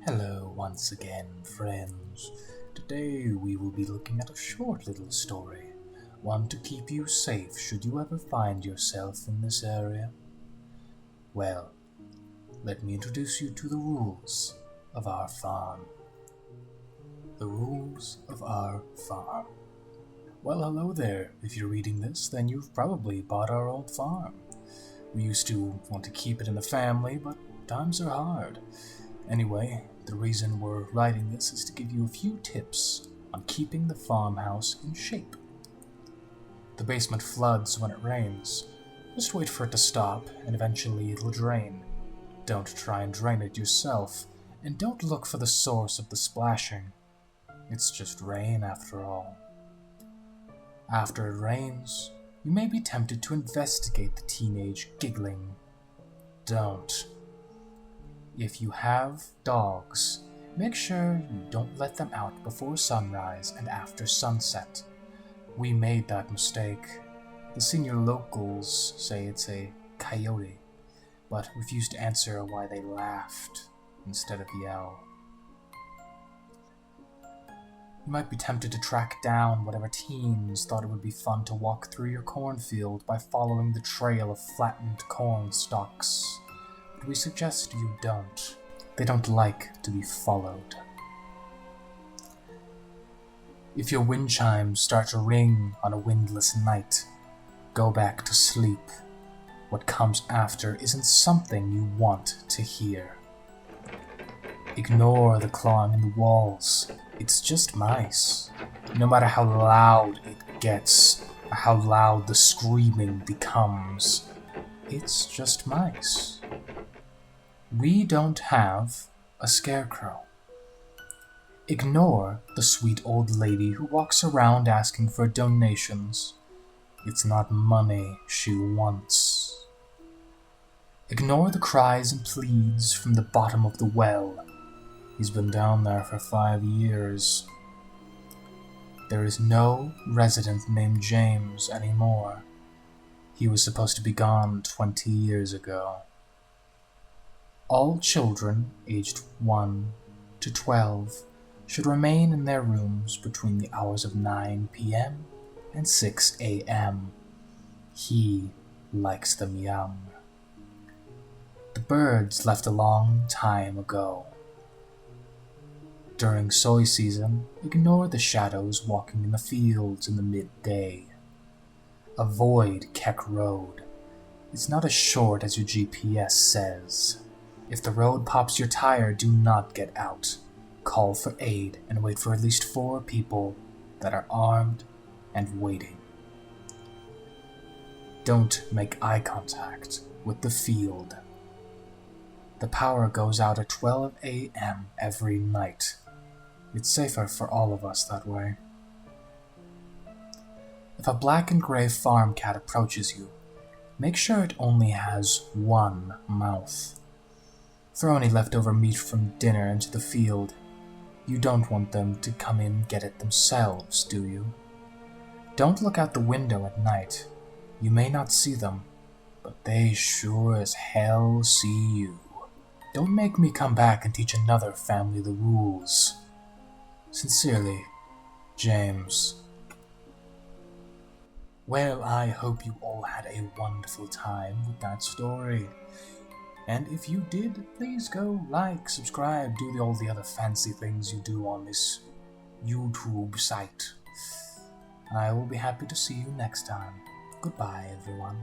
Hello once again, friends. Today we will be looking at a short little story, one to keep you safe should you ever find yourself in this area. Well, let me introduce you to the rules of our farm. The rules of our farm. Well, hello there. If you're reading this, then you've probably bought our old farm. We used to want to keep it in the family, but times are hard. Anyway, the reason we're writing this is to give you a few tips on keeping the farmhouse in shape. The basement floods when it rains. Just wait for it to stop, and eventually it'll drain. Don't try and drain it yourself, and don't look for the source of the splashing. It's just rain after all. After it rains, you may be tempted to investigate the teenage giggling. Don't. If you have dogs, make sure you don't let them out before sunrise and after sunset. We made that mistake. The senior locals say it's a coyote, but refuse to answer why they laughed instead of yell. You might be tempted to track down whatever teens thought it would be fun to walk through your cornfield by following the trail of flattened corn stalks. But we suggest you don't. They don't like to be followed. If your wind chimes start to ring on a windless night, go back to sleep. What comes after isn't something you want to hear. Ignore the clawing in the walls. It's just mice. No matter how loud it gets, or how loud the screaming becomes, it's just mice. We don't have a scarecrow. Ignore the sweet old lady who walks around asking for donations. It's not money she wants. Ignore the cries and pleads from the bottom of the well. He's been down there for 5 years. There is no resident named James anymore. He was supposed to be gone 20 years ago. All children aged 1 to 12 should remain in their rooms between the hours of 9 p.m. and 6 a.m. He likes them young. The birds left a long time ago. During soy season, ignore the shadows walking in the fields in the midday. Avoid Keck Road. It's not as short as your GPS says. If the road pops your tire, do not get out. Call for aid and wait for at least 4 people that are armed and waiting. Don't make eye contact with the field. The power goes out at 12 a.m. every night. It's safer for all of us that way. If a black and gray farm cat approaches you, make sure it only has one mouth. Throw any leftover meat from dinner into the field. You don't want them to come in and get it themselves, do you? Don't look out the window at night. You may not see them, but they sure as hell see you. Don't make me come back and teach another family the rules. Sincerely, James. Well, I hope you all had a wonderful time with that story. And if you did, please go like, subscribe, do all the other fancy things you do on this YouTube site. I will be happy to see you next time. Goodbye, everyone.